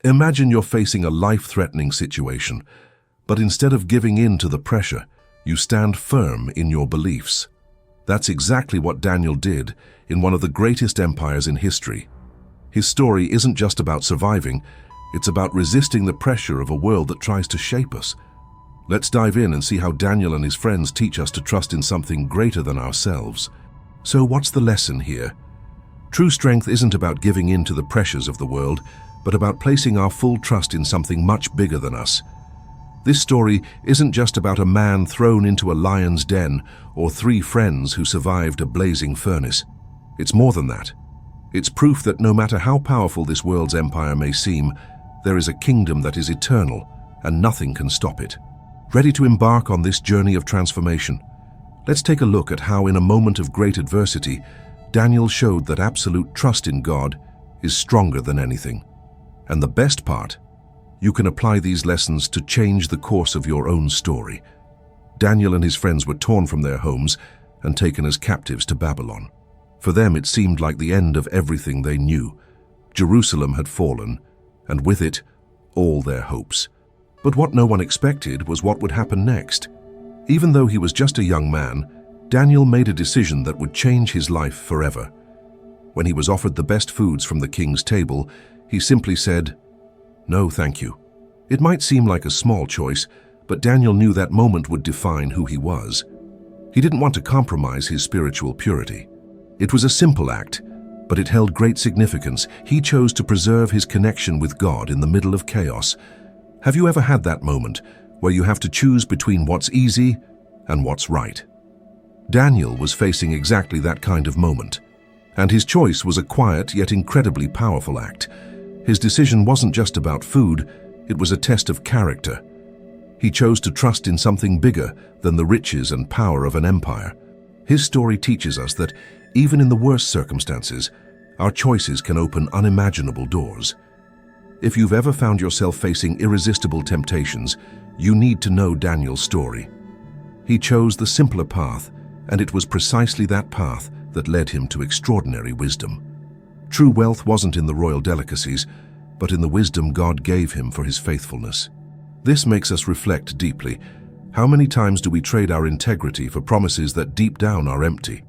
Imagine you're facing a life-threatening situation, but instead of giving in to the pressure, you stand firm in your beliefs. That's exactly what Daniel did in one of the greatest empires in history. His story isn't just about surviving, it's about resisting the pressure of a world that tries to shape us. Let's dive in and see how Daniel and his friends teach us to trust in something greater than ourselves. So what's the lesson here? True strength isn't about giving in to the pressures of the world, but about placing our full trust in something much bigger than us. This story isn't just about a man thrown into a lion's den or 3 friends who survived a blazing furnace. It's more than that. It's proof that no matter how powerful this world's empire may seem, there is a kingdom that is eternal, and nothing can stop it. Ready to embark on this journey of transformation? Let's take a look at how, in a moment of great adversity, Daniel showed that absolute trust in God is stronger than anything. And the best part, you can apply these lessons to change the course of your own story. Daniel and his friends were torn from their homes and taken as captives to Babylon. For them, it seemed like the end of everything they knew. Jerusalem had fallen, and with it, all their hopes. But what no one expected was what would happen next. Even though he was just a young man, Daniel made a decision that would change his life forever. When he was offered the best foods from the king's table, he simply said, "No, thank you." It might seem like a small choice, but Daniel knew that moment would define who he was. He didn't want to compromise his spiritual purity. It was a simple act, but it held great significance. He chose to preserve his connection with God in the middle of chaos. Have you ever had that moment where you have to choose between what's easy and what's right? Daniel was facing exactly that kind of moment, and his choice was a quiet yet incredibly powerful act. His decision wasn't just about food, it was a test of character. He chose to trust in something bigger than the riches and power of an empire. His story teaches us that even in the worst circumstances, our choices can open unimaginable doors. If you've ever found yourself facing irresistible temptations, you need to know Daniel's story. He chose the simpler path, and it was precisely that path that led him to extraordinary wisdom. True wealth wasn't in the royal delicacies, but in the wisdom God gave him for his faithfulness. This makes us reflect deeply. How many times do we trade our integrity for promises that deep down are empty?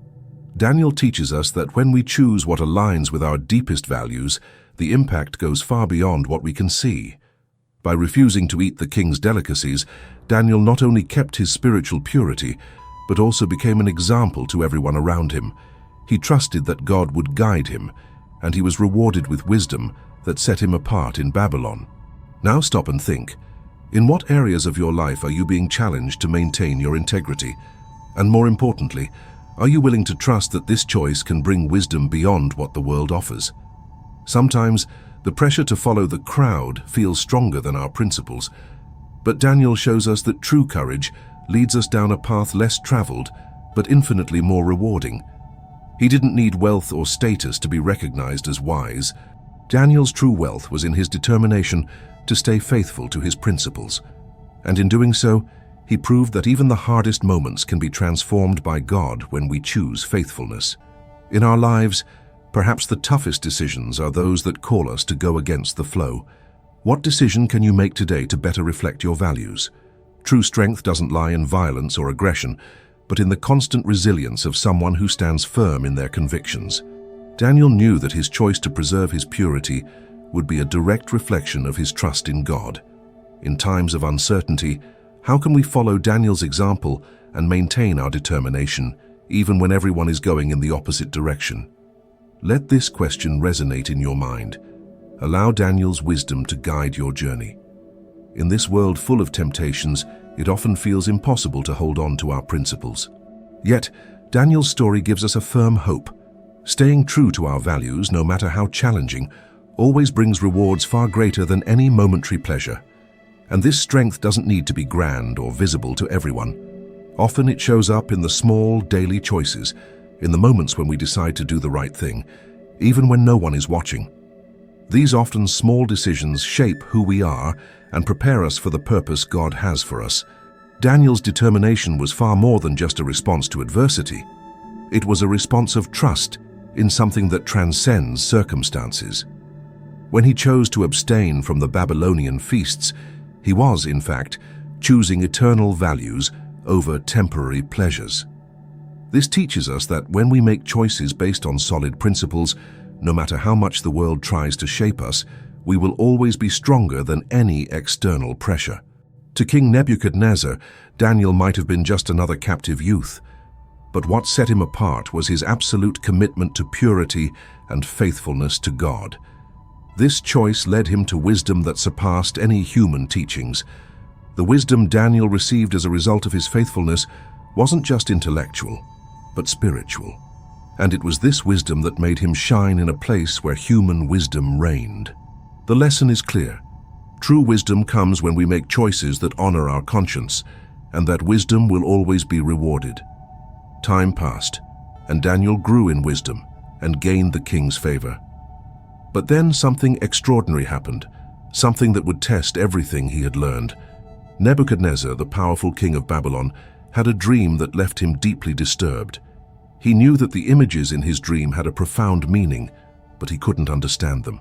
Daniel teaches us that when we choose what aligns with our deepest values, the impact goes far beyond what we can see. By refusing to eat the king's delicacies, Daniel not only kept his spiritual purity, but also became an example to everyone around him. He trusted that God would guide him, and he was rewarded with wisdom that set him apart in Babylon. Now stop and think. In what areas of your life are you being challenged to maintain your integrity? And more importantly, are you willing to trust that this choice can bring wisdom beyond what the world offers? Sometimes, the pressure to follow the crowd feels stronger than our principles, but Daniel shows us that true courage leads us down a path less traveled, but infinitely more rewarding. He didn't need wealth or status to be recognized as wise. Daniel's true wealth was in his determination to stay faithful to his principles. And in doing so, he proved that even the hardest moments can be transformed by God when we choose faithfulness. In our lives, perhaps the toughest decisions are those that call us to go against the flow. What decision can you make today to better reflect your values? True strength doesn't lie in violence or aggression, but in the constant resilience of someone who stands firm in their convictions. Daniel knew that his choice to preserve his purity would be a direct reflection of his trust in God. In times of uncertainty, how can we follow Daniel's example and maintain our determination, even when everyone is going in the opposite direction? Let this question resonate in your mind. Allow Daniel's wisdom to guide your journey. In this world full of temptations, it often feels impossible to hold on to our principles. Yet, Daniel's story gives us a firm hope. Staying true to our values, no matter how challenging, always brings rewards far greater than any momentary pleasure. And this strength doesn't need to be grand or visible to everyone. Often it shows up in the small, daily choices, in the moments when we decide to do the right thing, even when no one is watching. These often small decisions shape who we are and prepare us for the purpose God has for us. Daniel's determination was far more than just a response to adversity. It was a response of trust in something that transcends circumstances. When he chose to abstain from the Babylonian feasts, he was, in fact, choosing eternal values over temporary pleasures. This teaches us that when we make choices based on solid principles, no matter how much the world tries to shape us, we will always be stronger than any external pressure. To King Nebuchadnezzar, Daniel might have been just another captive youth, but what set him apart was his absolute commitment to purity and faithfulness to God. This choice led him to wisdom that surpassed any human teachings. The wisdom Daniel received as a result of his faithfulness wasn't just intellectual, but spiritual. And it was this wisdom that made him shine in a place where human wisdom reigned. The lesson is clear. True wisdom comes when we make choices that honor our conscience, and that wisdom will always be rewarded. Time passed, and Daniel grew in wisdom and gained the king's favor. But then something extraordinary happened, something that would test everything he had learned. Nebuchadnezzar, the powerful king of Babylon, had a dream that left him deeply disturbed. He knew that the images in his dream had a profound meaning, but he couldn't understand them.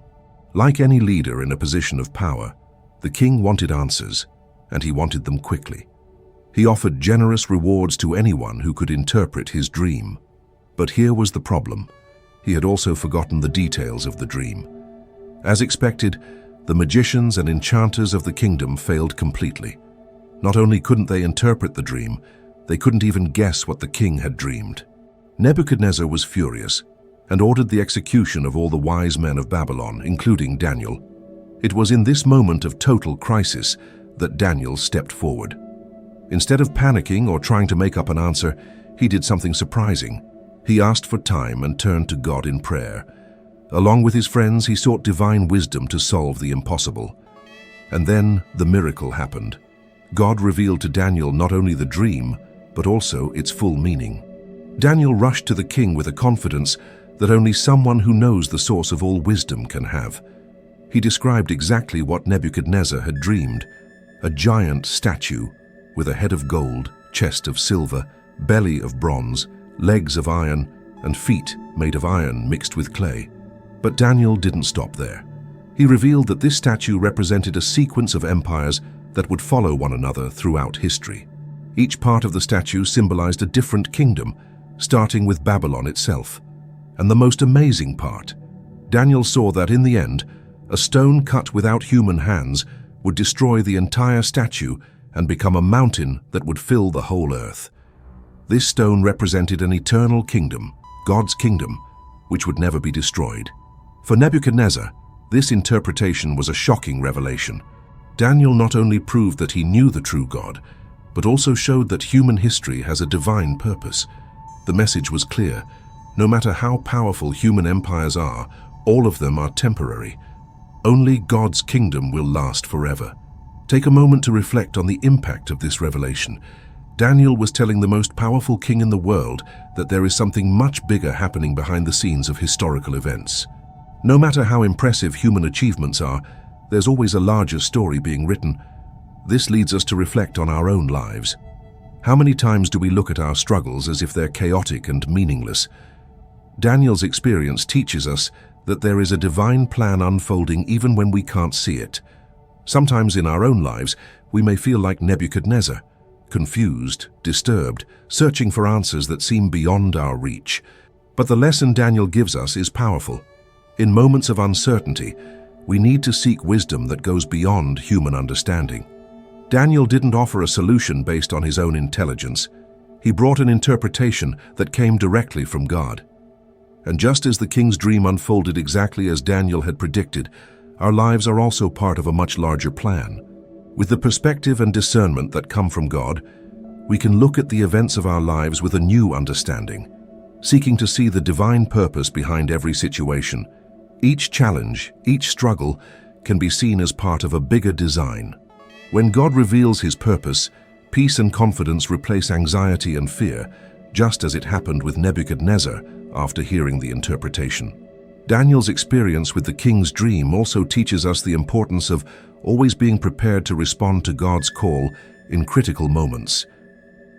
Like any leader in a position of power, the king wanted answers, and he wanted them quickly. He offered generous rewards to anyone who could interpret his dream. But here was the problem. He had also forgotten the details of the dream. As expected, the magicians and enchanters of the kingdom failed completely. Not only couldn't they interpret the dream, they couldn't even guess what the king had dreamed. Nebuchadnezzar was furious and ordered the execution of all the wise men of Babylon, including Daniel. It was in this moment of total crisis that Daniel stepped forward. Instead of panicking or trying to make up an answer, he did something surprising. He asked for time and turned to God in prayer. Along with his friends, he sought divine wisdom to solve the impossible. And then the miracle happened. God revealed to Daniel not only the dream, but also its full meaning. Daniel rushed to the king with a confidence that only someone who knows the source of all wisdom can have. He described exactly what Nebuchadnezzar had dreamed: a giant statue with a head of gold, chest of silver, belly of bronze, legs of iron, and feet made of iron mixed with clay. But Daniel didn't stop there. He revealed that this statue represented a sequence of empires that would follow one another throughout history. Each part of the statue symbolized a different kingdom, starting with Babylon itself. And the most amazing part, Daniel saw that in the end, a stone cut without human hands would destroy the entire statue and become a mountain that would fill the whole earth. This stone represented an eternal kingdom, God's kingdom, which would never be destroyed. For Nebuchadnezzar, this interpretation was a shocking revelation. Daniel not only proved that he knew the true God, but also showed that human history has a divine purpose. The message was clear. No matter how powerful human empires are, all of them are temporary. Only God's kingdom will last forever. Take a moment to reflect on the impact of this revelation. Daniel was telling the most powerful king in the world that there is something much bigger happening behind the scenes of historical events. No matter how impressive human achievements are, there's always a larger story being written. This leads us to reflect on our own lives. How many times do we look at our struggles as if they're chaotic and meaningless? Daniel's experience teaches us that there is a divine plan unfolding even when we can't see it. Sometimes in our own lives, we may feel like Nebuchadnezzar, confused, disturbed, searching for answers that seem beyond our reach. But the lesson Daniel gives us is powerful. In moments of uncertainty, we need to seek wisdom that goes beyond human understanding. Daniel didn't offer a solution based on his own intelligence. He brought an interpretation that came directly from God. And just as the king's dream unfolded exactly as Daniel had predicted, our lives are also part of a much larger plan. With the perspective and discernment that come from God, we can look at the events of our lives with a new understanding, seeking to see the divine purpose behind every situation. Each challenge, each struggle, can be seen as part of a bigger design. When God reveals His purpose, peace and confidence replace anxiety and fear, just as it happened with Nebuchadnezzar after hearing the interpretation. Daniel's experience with the king's dream also teaches us the importance of always being prepared to respond to God's call in critical moments.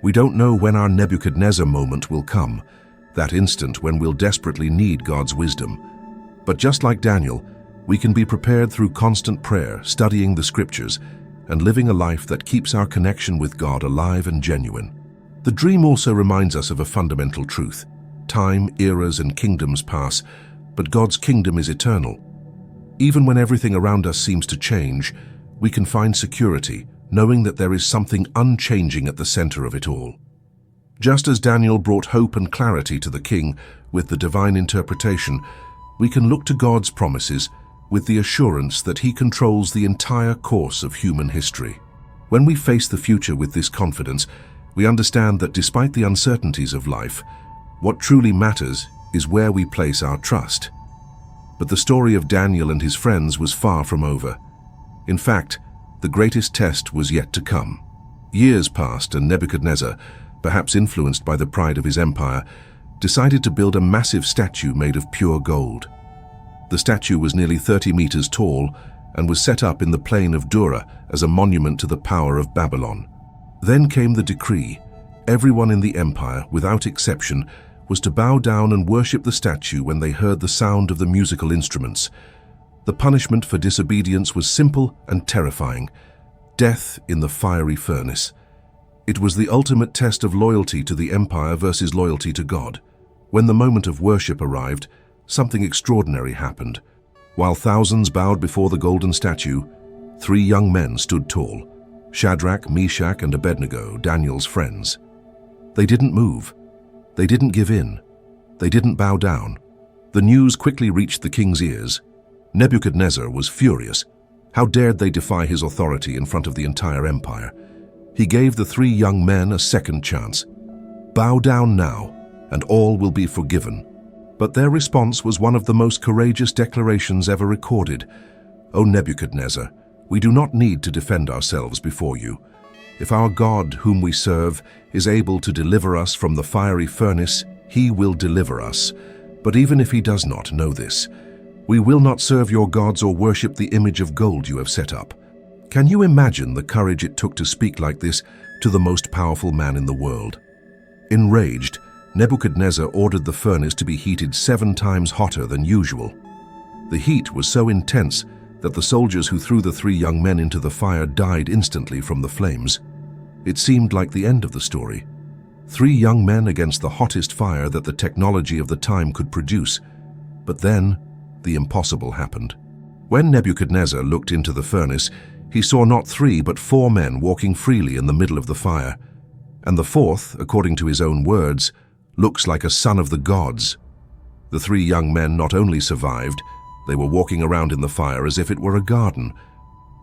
We don't know when our Nebuchadnezzar moment will come, that instant when we'll desperately need God's wisdom. But just like Daniel, We can be prepared through constant prayer, studying the scriptures, and living a life that keeps our connection with God alive and genuine. The dream also reminds us of a fundamental truth. Time, eras, and kingdoms pass, but God's kingdom is eternal. Even when everything around us seems to change, we can find security, knowing that there is something unchanging at the center of it all. Just as Daniel brought hope and clarity to the king with the divine interpretation, we can look to God's promises with the assurance that He controls the entire course of human history. When we face the future with this confidence, we understand that despite the uncertainties of life, what truly matters is where we place our trust. But the story of Daniel and his friends was far from over. In fact, the greatest test was yet to come. Years passed, and Nebuchadnezzar, perhaps influenced by the pride of his empire, decided to build a massive statue made of pure gold. The statue was nearly 30 meters tall and was set up in the plain of Dura as a monument to the power of Babylon. Then came the decree. Everyone in the empire, without exception, was to bow down and worship the statue when they heard the sound of the musical instruments. The punishment for disobedience was simple and terrifying: death in the fiery furnace. It was the ultimate test of loyalty to the empire versus loyalty to God. When the moment of worship arrived, something extraordinary happened. While thousands bowed before the golden statue, 3 young men stood tall: Shadrach, Meshach, and Abednego, Daniel's friends. They didn't move. They didn't give in. They didn't bow down. The news quickly reached the king's ears. Nebuchadnezzar was furious. How dared they defy his authority in front of the entire empire? He gave the 3 young men a second chance. Bow down now, and all will be forgiven. But their response was one of the most courageous declarations ever recorded. "O Nebuchadnezzar, we do not need to defend ourselves before you. If our God, whom we serve, is able to deliver us from the fiery furnace, He will deliver us. But even if He does not, know this: we will not serve your gods or worship the image of gold you have set up." Can you imagine the courage it took to speak like this to the most powerful man in the world? Enraged, Nebuchadnezzar ordered the furnace to be heated 7 times hotter than usual. The heat was so intense that the soldiers who threw the 3 young men into the fire died instantly from the flames. It seemed like the end of the story. 3 young men against the hottest fire that the technology of the time could produce. But then, the impossible happened. When Nebuchadnezzar looked into the furnace, he saw not 3 but 4 men walking freely in the middle of the fire. And the 4th, according to his own words, looks like a son of the gods. The 3 young men not only survived, they were walking around in the fire as if it were a garden.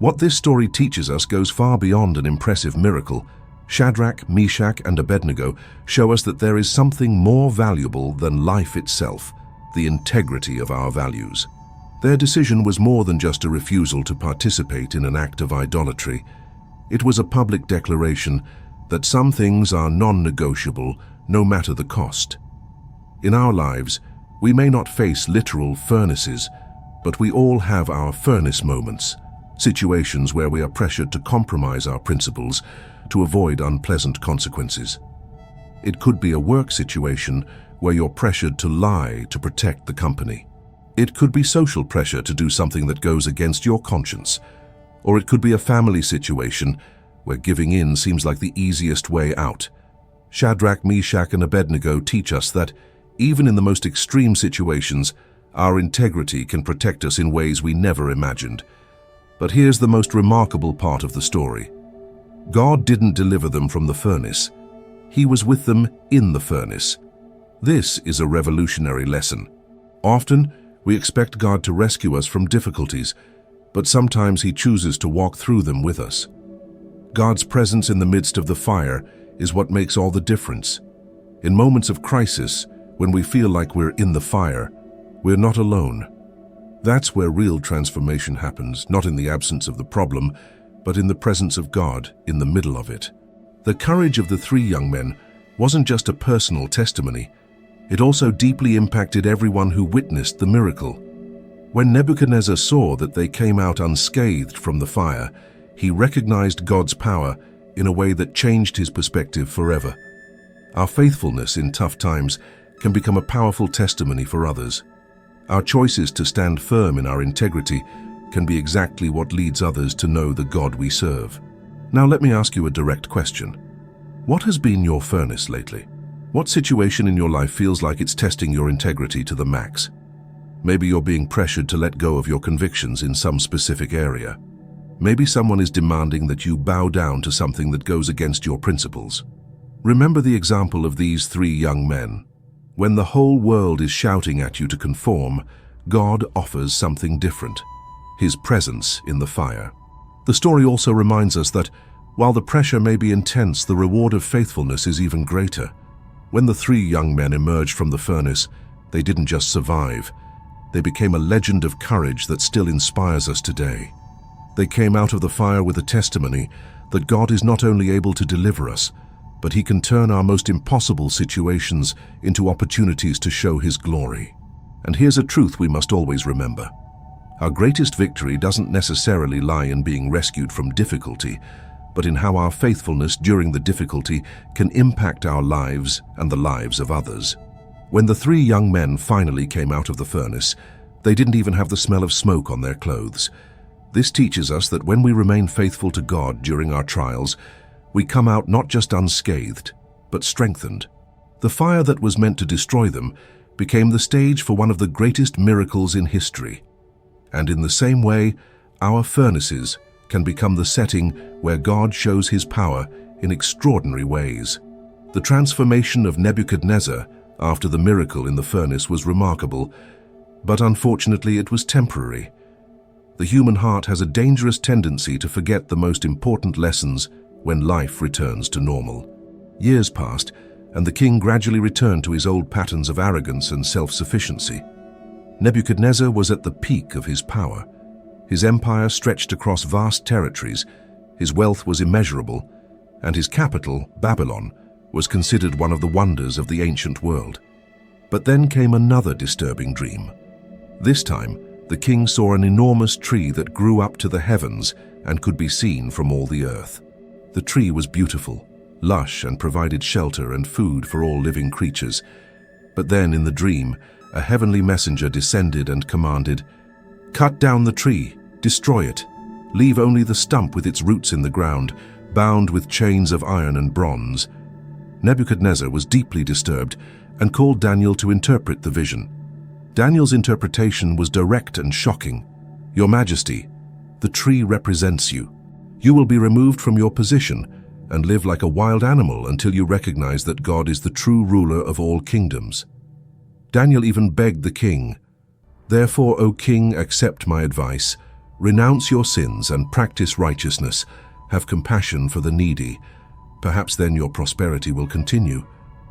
What this story teaches us goes far beyond an impressive miracle. Shadrach, Meshach, and Abednego show us that there is something more valuable than life itself: the integrity of our values. Their decision was more than just a refusal to participate in an act of idolatry. It was a public declaration that some things are non-negotiable, no matter the cost. In our lives, we may not face literal furnaces, but we all have our furnace moments, situations where we are pressured to compromise our principles to avoid unpleasant consequences. It could be a work situation where you're pressured to lie to protect the company. It could be social pressure to do something that goes against your conscience. Or it could be a family situation where giving in seems like the easiest way out. Shadrach, Meshach, and Abednego teach us that, even in the most extreme situations, our integrity can protect us in ways we never imagined. But here's the most remarkable part of the story. God didn't deliver them from the furnace. He was with them in the furnace. This is a revolutionary lesson. Often, we expect God to rescue us from difficulties, but sometimes He chooses to walk through them with us. God's presence in the midst of the fire is what makes all the difference. In moments of crisis, when we feel like we're in the fire, we're not alone. That's where real transformation happens, not in the absence of the problem, but in the presence of God in the middle of it. The courage of the 3 young men wasn't just a personal testimony. It also deeply impacted everyone who witnessed the miracle. When Nebuchadnezzar saw that they came out unscathed from the fire, he recognized God's power in a way that changed his perspective forever. Our faithfulness in tough times can become a powerful testimony for others. Our choices to stand firm in our integrity can be exactly what leads others to know the God we serve. Now let me ask you a direct question. What has been your furnace lately? What situation in your life feels like it's testing your integrity to the max? Maybe you're being pressured to let go of your convictions in some specific area. Maybe someone is demanding that you bow down to something that goes against your principles. Remember the example of these three young men. When the whole world is shouting at you to conform, God offers something different: His presence in the fire. The story also reminds us that, while the pressure may be intense, the reward of faithfulness is even greater. When the three young men emerged from the furnace, they didn't just survive. They became a legend of courage that still inspires us today. They came out of the fire with a testimony that God is not only able to deliver us, but He can turn our most impossible situations into opportunities to show His glory. And here's a truth we must always remember. Our greatest victory doesn't necessarily lie in being rescued from difficulty, but in how our faithfulness during the difficulty can impact our lives and the lives of others. When the three young men finally came out of the furnace, they didn't even have the smell of smoke on their clothes. This teaches us that when we remain faithful to God during our trials, we come out not just unscathed, but strengthened. The fire that was meant to destroy them became the stage for one of the greatest miracles in history. And in the same way, our furnaces can become the setting where God shows His power in extraordinary ways. The transformation of Nebuchadnezzar after the miracle in the furnace was remarkable, but unfortunately it was temporary. The human heart has a dangerous tendency to forget the most important lessons when life returns to normal. Years passed, and the king gradually returned to his old patterns of arrogance and self-sufficiency. Nebuchadnezzar was at the peak of his power. His empire stretched across vast territories, his wealth was immeasurable, and his capital, Babylon, was considered one of the wonders of the ancient world. But then came another disturbing dream. This time, the king saw an enormous tree that grew up to the heavens and could be seen from all the earth. The tree was beautiful, lush, and provided shelter and food for all living creatures. But then, in the dream, a heavenly messenger descended and commanded, "Cut down the tree, destroy it. Leave only the stump with its roots in the ground, bound with chains of iron and bronze." Nebuchadnezzar was deeply disturbed and called Daniel to interpret the vision. Daniel's interpretation was direct and shocking. "Your Majesty, the tree represents you. You will be removed from your position and live like a wild animal until you recognize that God is the true ruler of all kingdoms." Daniel even begged the king, "Therefore, O king, accept my advice. Renounce your sins and practice righteousness. Have compassion for the needy. Perhaps then your prosperity will continue.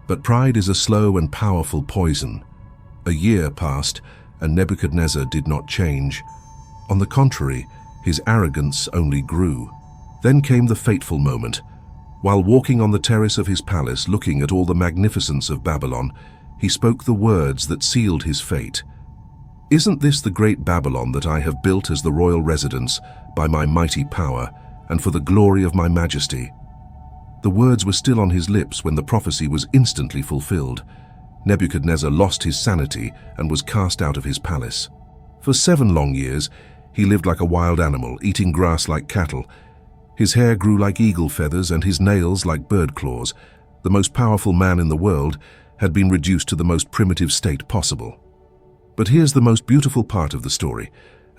But pride is a slow and powerful poison." A year passed, and Nebuchadnezzar did not change. On the contrary, his arrogance only grew. Then came the fateful moment. While walking on the terrace of his palace, looking at all the magnificence of Babylon, he spoke the words that sealed his fate. "Isn't this the great Babylon that I have built as the royal residence by my mighty power and for the glory of my majesty?" The words were still on his lips when the prophecy was instantly fulfilled. Nebuchadnezzar lost his sanity and was cast out of his palace. For 7 long years, he lived like a wild animal, eating grass like cattle. His hair grew like eagle feathers and his nails like bird claws. The most powerful man in the world had been reduced to the most primitive state possible. But here's the most beautiful part of the story.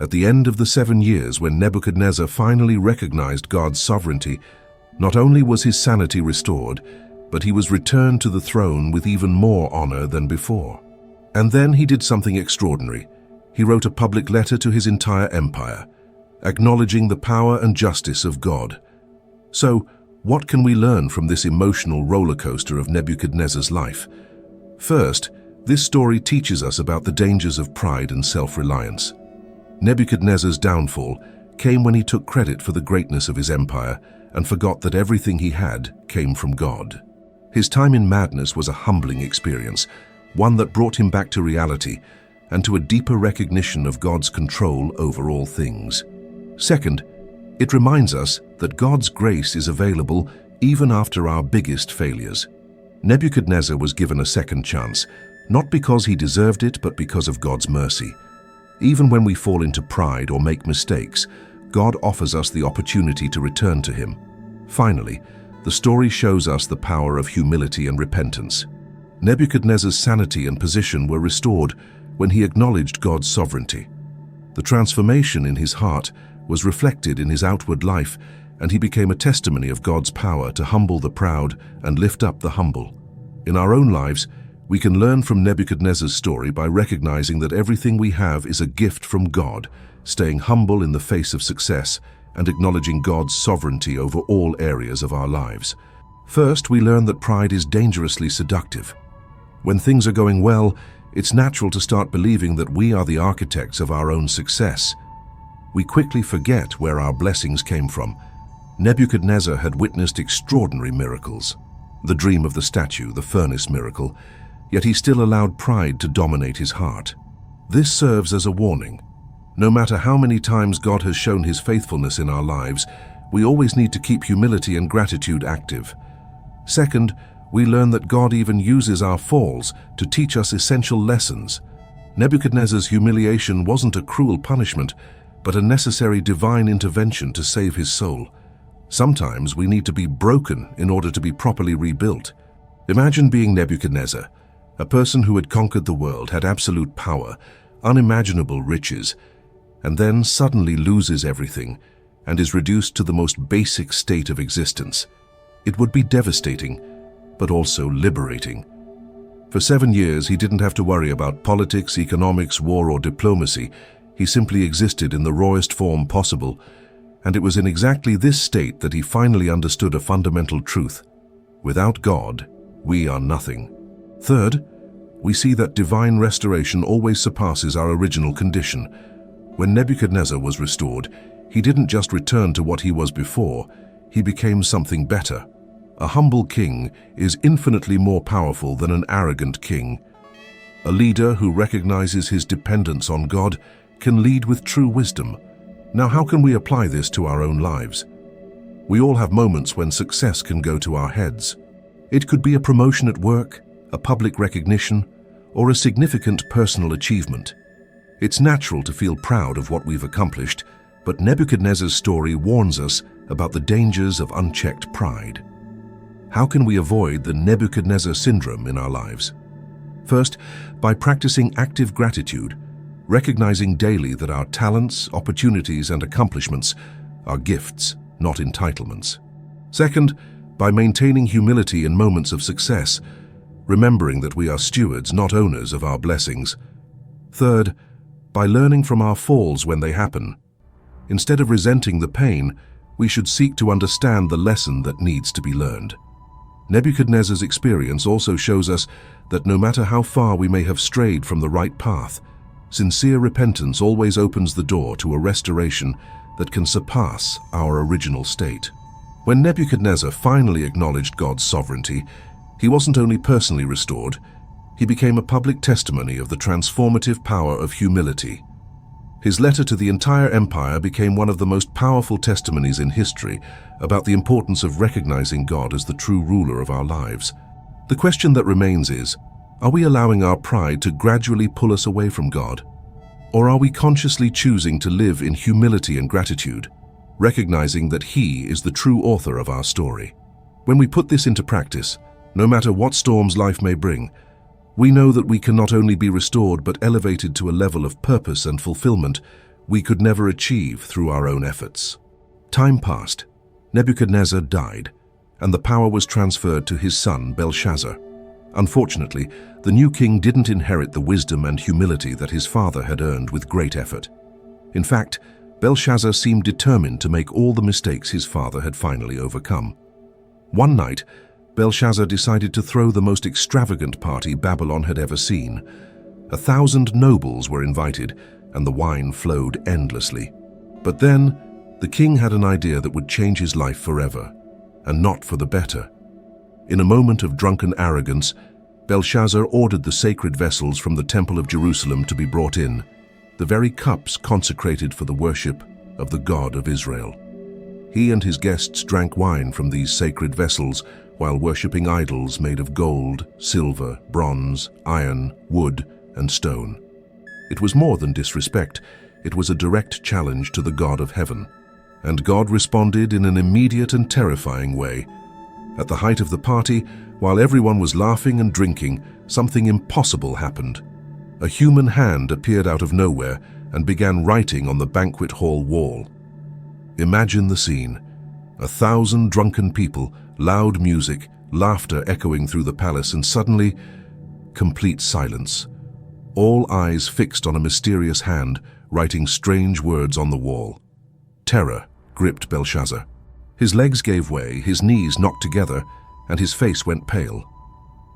At the end of the 7 years, when Nebuchadnezzar finally recognized God's sovereignty, not only was his sanity restored, but he was returned to the throne with even more honor than before. And then he did something extraordinary. He wrote a public letter to his entire empire, acknowledging the power and justice of God. So, what can we learn from this emotional roller coaster of Nebuchadnezzar's life? First, this story teaches us about the dangers of pride and self-reliance. Nebuchadnezzar's downfall came when he took credit for the greatness of his empire and forgot that everything he had came from God. His time in madness was a humbling experience, one that brought him back to reality and to a deeper recognition of God's control over all things. Second, it reminds us that God's grace is available even after our biggest failures. Nebuchadnezzar was given a second chance, not because he deserved it, but because of God's mercy. Even when we fall into pride or make mistakes, God offers us the opportunity to return to him. Finally, the story shows us the power of humility and repentance. Nebuchadnezzar's sanity and position were restored when he acknowledged God's sovereignty. The transformation in his heart was reflected in his outward life, and he became a testimony of God's power to humble the proud and lift up the humble. In our own lives, we can learn from Nebuchadnezzar's story by recognizing that everything we have is a gift from God, staying humble in the face of success, and acknowledging God's sovereignty over all areas of our lives. First, we learn that pride is dangerously seductive. When things are going well, it's natural to start believing that we are the architects of our own success. We quickly forget where our blessings came from. Nebuchadnezzar had witnessed extraordinary miracles. The dream of the statue, the furnace miracle, yet he still allowed pride to dominate his heart. This serves as a warning. No matter how many times God has shown his faithfulness in our lives, we always need to keep humility and gratitude active. Second, we learn that God even uses our falls to teach us essential lessons. Nebuchadnezzar's humiliation wasn't a cruel punishment, but a necessary divine intervention to save his soul. Sometimes we need to be broken in order to be properly rebuilt. Imagine being Nebuchadnezzar, a person who had conquered the world, had absolute power, unimaginable riches, and then suddenly loses everything and is reduced to the most basic state of existence. It would be devastating, but also liberating. For 7 years, he didn't have to worry about politics, economics, war, or diplomacy. He simply existed in the rawest form possible, and it was in exactly this state that he finally understood a fundamental truth. Without God, we are nothing. Third, we see that divine restoration always surpasses our original condition. When Nebuchadnezzar was restored, he didn't just return to what he was before, he became something better. A humble king is infinitely more powerful than an arrogant king. A leader who recognizes his dependence on God can lead with true wisdom. Now, how can we apply this to our own lives? We all have moments when success can go to our heads. It could be a promotion at work, a public recognition, or a significant personal achievement. It's natural to feel proud of what we've accomplished, but Nebuchadnezzar's story warns us about the dangers of unchecked pride. How can we avoid the Nebuchadnezzar syndrome in our lives? First, by practicing active gratitude, recognizing daily that our talents, opportunities, and accomplishments are gifts, not entitlements. Second, by maintaining humility in moments of success, remembering that we are stewards, not owners of our blessings. Third, by learning from our falls when they happen. Instead of resenting the pain, we should seek to understand the lesson that needs to be learned. Nebuchadnezzar's experience also shows us that no matter how far we may have strayed from the right path, sincere repentance always opens the door to a restoration that can surpass our original state. When Nebuchadnezzar finally acknowledged God's sovereignty, he wasn't only personally restored, he became a public testimony of the transformative power of humility. His letter to the entire empire became one of the most powerful testimonies in history about the importance of recognizing God as the true ruler of our lives. The question that remains is, are we allowing our pride to gradually pull us away from God? Or are we consciously choosing to live in humility and gratitude, recognizing that He is the true author of our story? When we put this into practice, no matter what storms life may bring, we know that we can not only be restored but elevated to a level of purpose and fulfillment we could never achieve through our own efforts. Time passed. Nebuchadnezzar died, and the power was transferred to his son Belshazzar. Unfortunately, the new king didn't inherit the wisdom and humility that his father had earned with great effort. In fact, Belshazzar seemed determined to make all the mistakes his father had finally overcome. One night, Belshazzar decided to throw the most extravagant party Babylon had ever seen. 1,000 nobles were invited, and the wine flowed endlessly. But then, the king had an idea that would change his life forever, and not for the better. In a moment of drunken arrogance, Belshazzar ordered the sacred vessels from the Temple of Jerusalem to be brought in, the very cups consecrated for the worship of the God of Israel. He and his guests drank wine from these sacred vessels while worshipping idols made of gold, silver, bronze, iron, wood, and stone. It was more than disrespect, it was a direct challenge to the God of heaven. And God responded in an immediate and terrifying way. At the height of the party, while everyone was laughing and drinking, something impossible happened. A human hand appeared out of nowhere and began writing on the banquet hall wall. Imagine the scene. 1,000 drunken people, loud music, laughter echoing through the palace, and suddenly, complete silence. All eyes fixed on a mysterious hand, writing strange words on the wall. Terror gripped Belshazzar. His legs gave way, his knees knocked together, and his face went pale.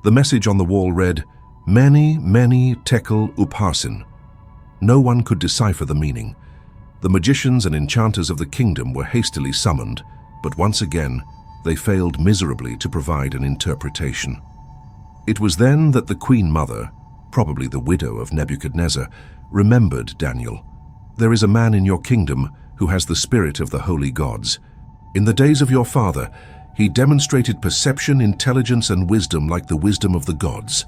The message on the wall read, "Many, many tekel upharsin." No one could decipher the meaning. The magicians and enchanters of the kingdom were hastily summoned, but once again, they failed miserably to provide an interpretation. It was then that the Queen Mother, probably the widow of Nebuchadnezzar, remembered Daniel. "There is a man in your kingdom who has the spirit of the holy gods. In the days of your father, he demonstrated perception, intelligence, and wisdom like the wisdom of the gods."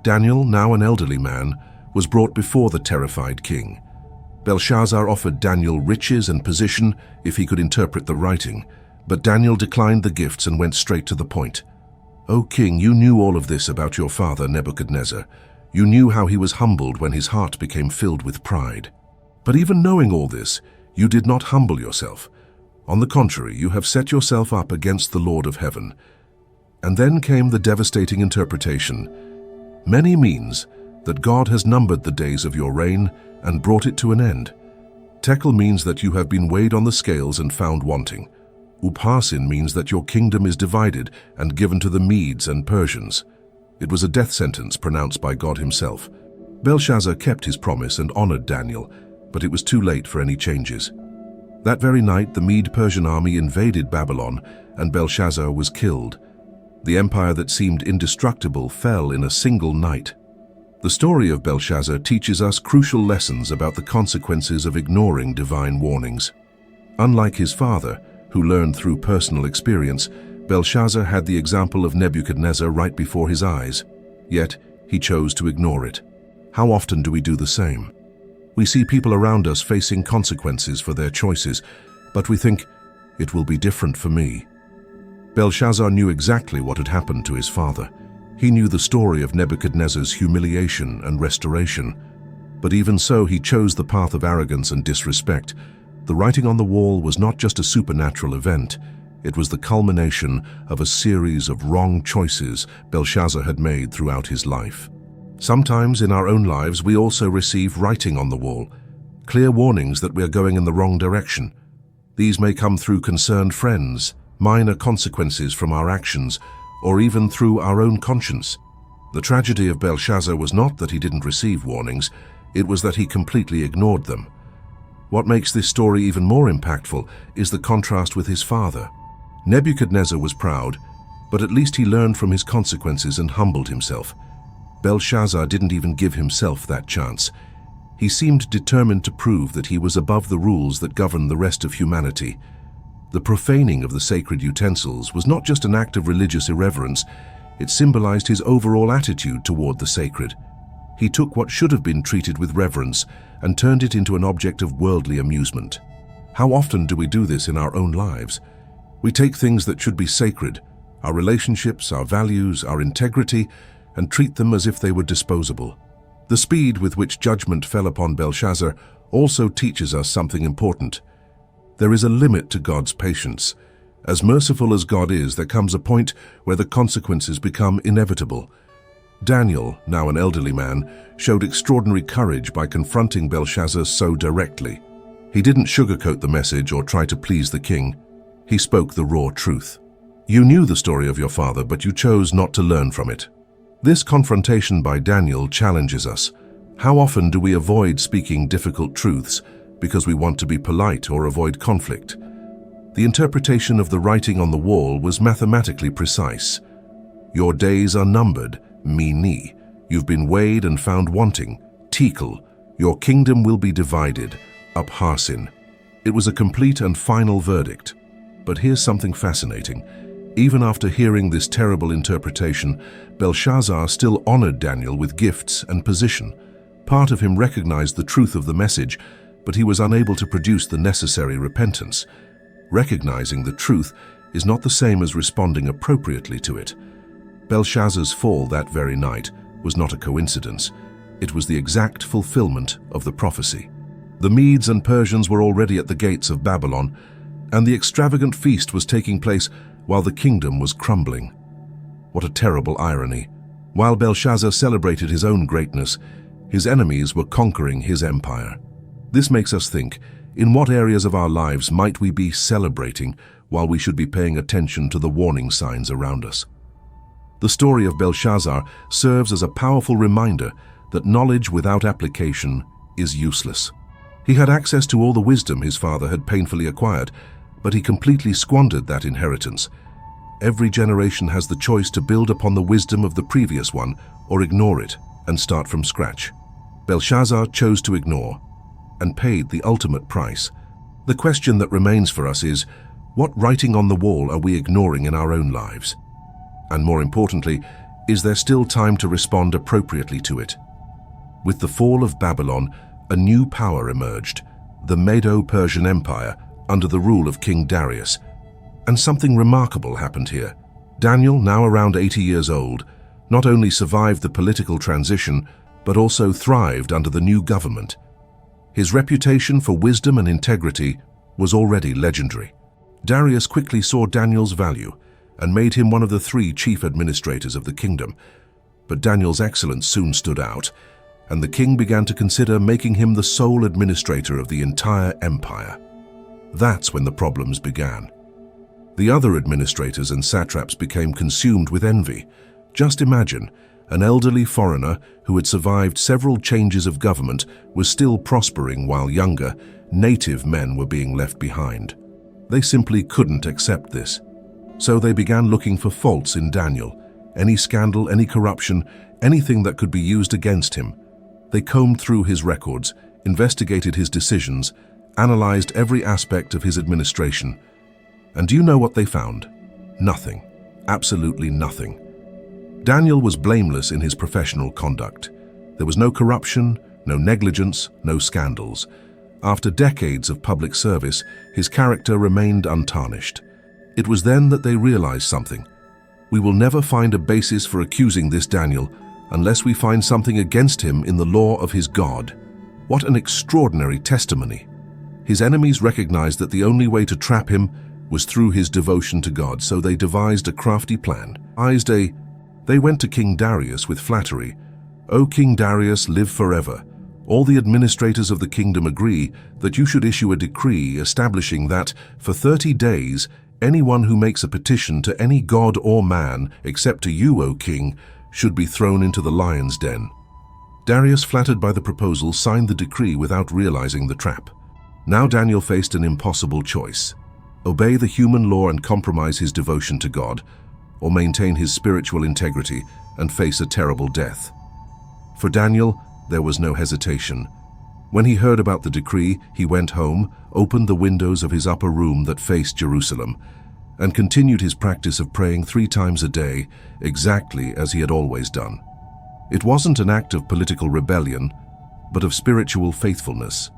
Daniel, now an elderly man, was brought before the terrified king. Belshazzar offered Daniel riches and position if he could interpret the writing, but Daniel declined the gifts and went straight to the point. "O king, you knew all of this about your father Nebuchadnezzar. You knew how he was humbled when his heart became filled with pride. But even knowing all this, you did not humble yourself. On the contrary, you have set yourself up against the Lord of heaven." And then came the devastating interpretation. "Many" means that God has numbered the days of your reign and brought it to an end. Tekel means that you have been weighed on the scales and found wanting. Upharsin means that your kingdom is divided and given to the Medes and Persians. It was a death sentence pronounced by God himself. Belshazzar kept his promise and honored Daniel, but it was too late for any changes. That very night, the Mede-Persian army invaded Babylon, and Belshazzar was killed. The empire that seemed indestructible fell in a single night. The story of Belshazzar teaches us crucial lessons about the consequences of ignoring divine warnings. Unlike his father, who learned through personal experience, Belshazzar had the example of Nebuchadnezzar right before his eyes. Yet, he chose to ignore it. How often do we do the same? We see people around us facing consequences for their choices, but we think, "It will be different for me." Belshazzar knew exactly what had happened to his father. He knew the story of Nebuchadnezzar's humiliation and restoration. But even so, he chose the path of arrogance and disrespect. The writing on the wall was not just a supernatural event. It was the culmination of a series of wrong choices Belshazzar had made throughout his life. Sometimes in our own lives, we also receive writing on the wall, clear warnings that we are going in the wrong direction. These may come through concerned friends, minor consequences from our actions, or even through our own conscience. The tragedy of Belshazzar was not that he didn't receive warnings, it was that he completely ignored them. What makes this story even more impactful is the contrast with his father. Nebuchadnezzar was proud, but at least he learned from his consequences and humbled himself. Belshazzar didn't even give himself that chance. He seemed determined to prove that he was above the rules that govern the rest of humanity. The profaning of the sacred utensils was not just an act of religious irreverence, it symbolized his overall attitude toward the sacred. He took what should have been treated with reverence and turned it into an object of worldly amusement. How often do we do this in our own lives? We take things that should be sacred, our relationships, our values, our integrity, and treat them as if they were disposable. The speed with which judgment fell upon Belshazzar also teaches us something important. There is a limit to God's patience. As merciful as God is, there comes a point where the consequences become inevitable. Daniel, now an elderly man, showed extraordinary courage by confronting Belshazzar so directly. He didn't sugarcoat the message or try to please the king. He spoke the raw truth. You knew the story of your father, but you chose not to learn from it. This confrontation by Daniel challenges us. How often do we avoid speaking difficult truths because we want to be polite or avoid conflict? The interpretation of the writing on the wall was mathematically precise. Your days are numbered, mini. You've been weighed and found wanting, tekel. Your kingdom will be divided, upharsin. It was a complete and final verdict. But here's something fascinating. Even after hearing this terrible interpretation, Belshazzar still honored Daniel with gifts and position. Part of him recognized the truth of the message, but he was unable to produce the necessary repentance. Recognizing the truth is not the same as responding appropriately to it. Belshazzar's fall that very night was not a coincidence. It was the exact fulfillment of the prophecy. The Medes and Persians were already at the gates of Babylon, and the extravagant feast was taking place while the kingdom was crumbling. What a terrible irony. While Belshazzar celebrated his own greatness, his enemies were conquering his empire. This makes us think, in what areas of our lives might we be celebrating while we should be paying attention to the warning signs around us? The story of Belshazzar serves as a powerful reminder that knowledge without application is useless. He had access to all the wisdom his father had painfully acquired, but he completely squandered that inheritance. Every generation has the choice to build upon the wisdom of the previous one or ignore it and start from scratch. Belshazzar chose to ignore and paid the ultimate price. The question that remains for us is, what writing on the wall are we ignoring in our own lives? And more importantly, is there still time to respond appropriately to it? With the fall of Babylon, a new power emerged, the Medo-Persian Empire, under the rule of King Darius. And something remarkable happened here. Daniel, now around 80 years old, not only survived the political transition, but also thrived under the new government. His reputation for wisdom and integrity was already legendary. Darius quickly saw Daniel's value and made him one of the 3 chief administrators of the kingdom. But Daniel's excellence soon stood out, and the king began to consider making him the sole administrator of the entire empire. That's when the problems began. The other administrators and satraps became consumed with envy. Just imagine, an elderly foreigner who had survived several changes of government was still prospering while younger, native men were being left behind. They simply couldn't accept this. So they began looking for faults in Daniel, any scandal, any corruption, anything that could be used against him. They combed through his records, investigated his decisions, analyzed every aspect of his administration. And do you know what they found? Nothing. Absolutely nothing. Daniel was blameless in his professional conduct. There was no corruption, no negligence, no scandals. After decades of public service, his character remained untarnished. It was then that they realized something. We will never find a basis for accusing this Daniel unless we find something against him in the law of his God. What an extraordinary testimony. His enemies recognized that the only way to trap him was through his devotion to God, so they devised a crafty plan. They went to King Darius with flattery. "O King Darius, live forever. All the administrators of the kingdom agree that you should issue a decree establishing that, for 30 days, anyone who makes a petition to any god or man, except to you, O king, should be thrown into the lion's den." Darius, flattered by the proposal, signed the decree without realizing the trap. Now Daniel faced an impossible choice: obey the human law and compromise his devotion to God, or maintain his spiritual integrity and face a terrible death. For Daniel, there was no hesitation. When he heard about the decree, he went home, opened the windows of his upper room that faced Jerusalem, and continued his practice of praying 3 times a day, exactly as he had always done. It wasn't an act of political rebellion, but of spiritual faithfulness.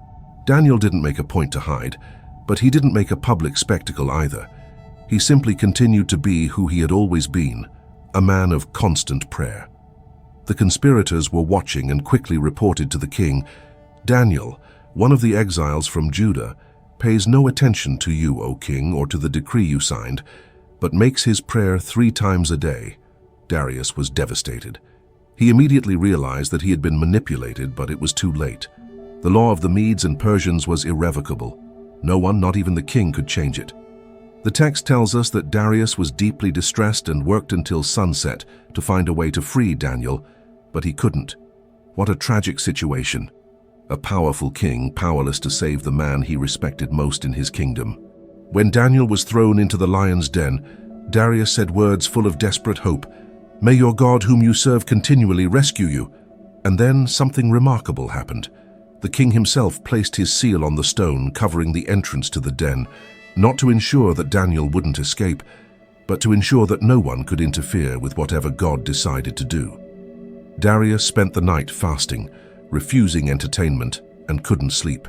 Daniel didn't make a point to hide, but he didn't make a public spectacle either. He simply continued to be who he had always been, a man of constant prayer. The conspirators were watching and quickly reported to the king, "Daniel, one of the exiles from Judah, pays no attention to you, O king, or to the decree you signed, but makes his prayer 3 times a day." Darius was devastated. He immediately realized that he had been manipulated, but it was too late. The law of the Medes and Persians was irrevocable. No one, not even the king, could change it. The text tells us that Darius was deeply distressed and worked until sunset to find a way to free Daniel, but he couldn't. What a tragic situation. A powerful king, powerless to save the man he respected most in his kingdom. When Daniel was thrown into the lion's den, Darius said words full of desperate hope. "May your God, whom you serve continually, rescue you." And then something remarkable happened. The king himself placed his seal on the stone covering the entrance to the den, not to ensure that Daniel wouldn't escape, but to ensure that no one could interfere with whatever God decided to do. Darius spent the night fasting, refusing entertainment, and couldn't sleep.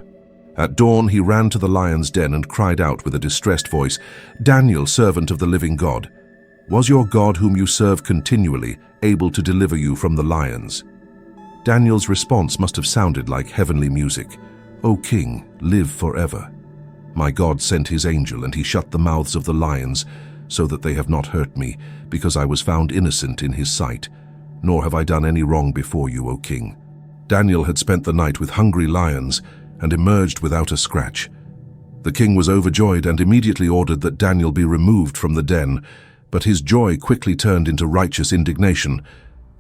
At dawn, he ran to the lion's den and cried out with a distressed voice, "Daniel, servant of the living God, was your God whom you serve continually able to deliver you from the lions?" Daniel's response must have sounded like heavenly music. "O king, live forever. My God sent his angel, and he shut the mouths of the lions, so that they have not hurt me, because I was found innocent in his sight. Nor have I done any wrong before you, O king." Daniel had spent the night with hungry lions and emerged without a scratch. The king was overjoyed and immediately ordered that Daniel be removed from the den, but his joy quickly turned into righteous indignation.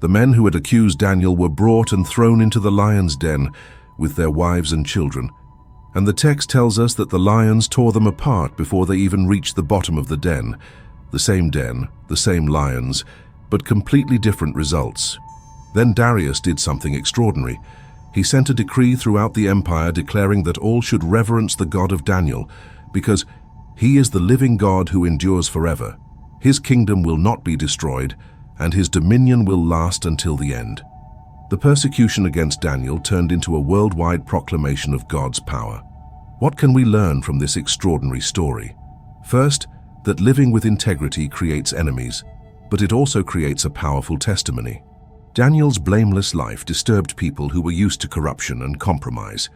The men who had accused Daniel were brought and thrown into the lion's den with their wives and children. And the text tells us that the lions tore them apart before they even reached the bottom of the den. The same lions, but completely different results. Then Darius did something extraordinary. He sent a decree throughout the empire declaring that all should reverence the God of Daniel, because he is the living God who endures forever. His kingdom will not be destroyed, and his dominion will last until the end. The persecution against Daniel turned into a worldwide proclamation of God's power. What can we learn from this extraordinary story? First, that living with integrity creates enemies, but it also creates a powerful testimony. Daniel's blameless life disturbed people who were used to corruption and compromise.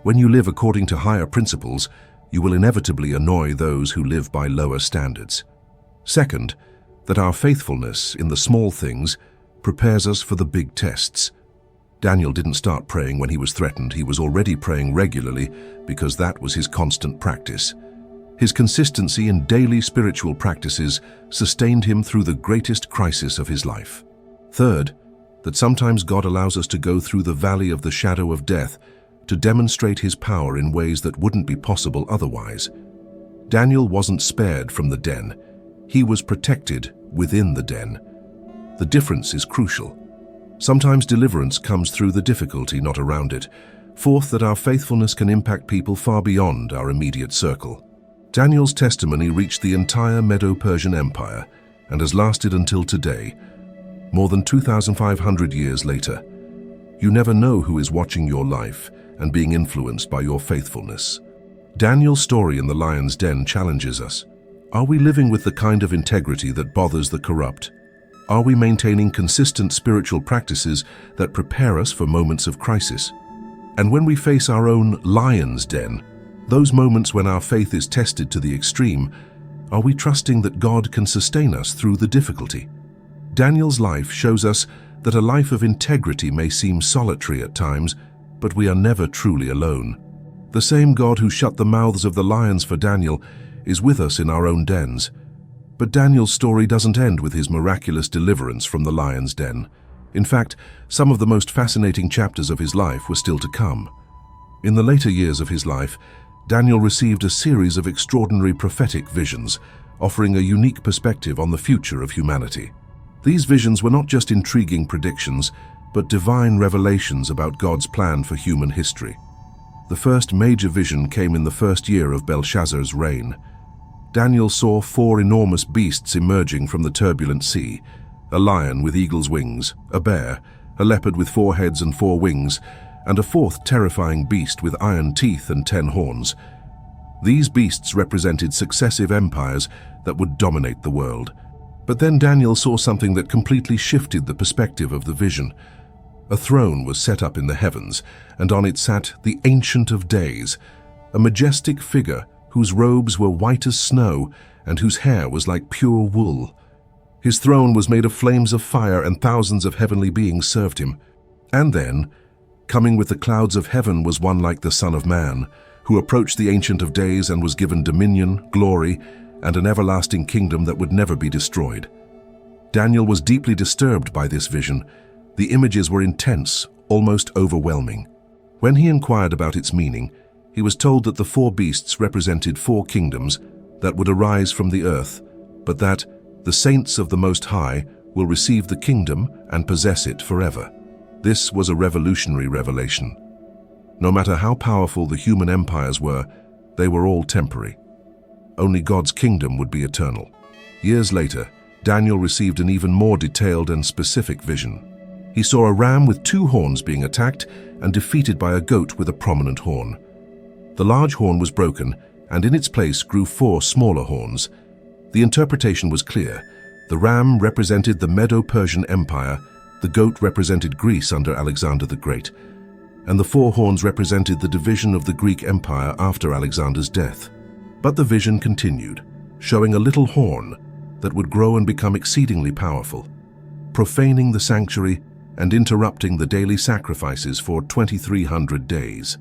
When you live according to higher principles, you will inevitably annoy those who live by lower standards. Second, that our faithfulness in the small things prepares us for the big tests. Daniel didn't start praying when he was threatened. He was already praying regularly because that was his constant practice. His consistency in daily spiritual practices sustained him through the greatest crisis of his life. Third, that sometimes God allows us to go through the valley of the shadow of death to demonstrate his power in ways that wouldn't be possible otherwise. Daniel wasn't spared from the den. He was protected within the den. The difference is crucial. Sometimes deliverance comes through the difficulty, not around it. Fourth, that our faithfulness can impact people far beyond our immediate circle. Daniel's testimony reached the entire Medo-Persian Empire and has lasted until today, more than 2,500 years later. You never know who is watching your life and being influenced by your faithfulness. Daniel's story in the lion's den challenges us. Are we living with the kind of integrity that bothers the corrupt? Are we maintaining consistent spiritual practices that prepare us for moments of crisis? And when we face our own lion's den, those moments when our faith is tested to the extreme, are we trusting that God can sustain us through the difficulty? Daniel's life shows us that a life of integrity may seem solitary at times, but we are never truly alone. The same God who shut the mouths of the lions for Daniel is with us in our own dens. But Daniel's story doesn't end with his miraculous deliverance from the lion's den. In fact, some of the most fascinating chapters of his life were still to come. In the later years of his life, Daniel received a series of extraordinary prophetic visions, offering a unique perspective on the future of humanity. These visions were not just intriguing predictions, but divine revelations about God's plan for human history. The first major vision came in the first year of Belshazzar's reign. Daniel saw 4 enormous beasts emerging from the turbulent sea: a lion with eagle's wings, a bear, a leopard with 4 heads and 4 wings, and a 4th terrifying beast with iron teeth and 10 horns. These beasts represented successive empires that would dominate the world. But then Daniel saw something that completely shifted the perspective of the vision. A throne was set up in the heavens, and on it sat the Ancient of Days, a majestic figure whose robes were white as snow and whose hair was like pure wool. His throne was made of flames of fire, and thousands of heavenly beings served him. And then, coming with the clouds of heaven, was one like the Son of Man, who approached the Ancient of Days and was given dominion, glory, and an everlasting kingdom that would never be destroyed. Daniel was deeply disturbed by this vision. The images were intense, almost overwhelming. When he inquired about its meaning, he was told that the 4 beasts represented 4 kingdoms that would arise from the earth, but that the saints of the Most High will receive the kingdom and possess it forever. This was a revolutionary revelation. No matter how powerful the human empires were, they were all temporary. Only God's kingdom would be eternal. Years later, Daniel received an even more detailed and specific vision. He saw a ram with 2 horns being attacked and defeated by a goat with a prominent horn. The large horn was broken, and in its place grew 4 smaller horns. The interpretation was clear. The ram represented the Medo-Persian Empire, the goat represented Greece under Alexander the Great, and the 4 horns represented the division of the Greek Empire after Alexander's death. But the vision continued, showing a little horn that would grow and become exceedingly powerful, profaning the sanctuary and interrupting the daily sacrifices for 2,300 days.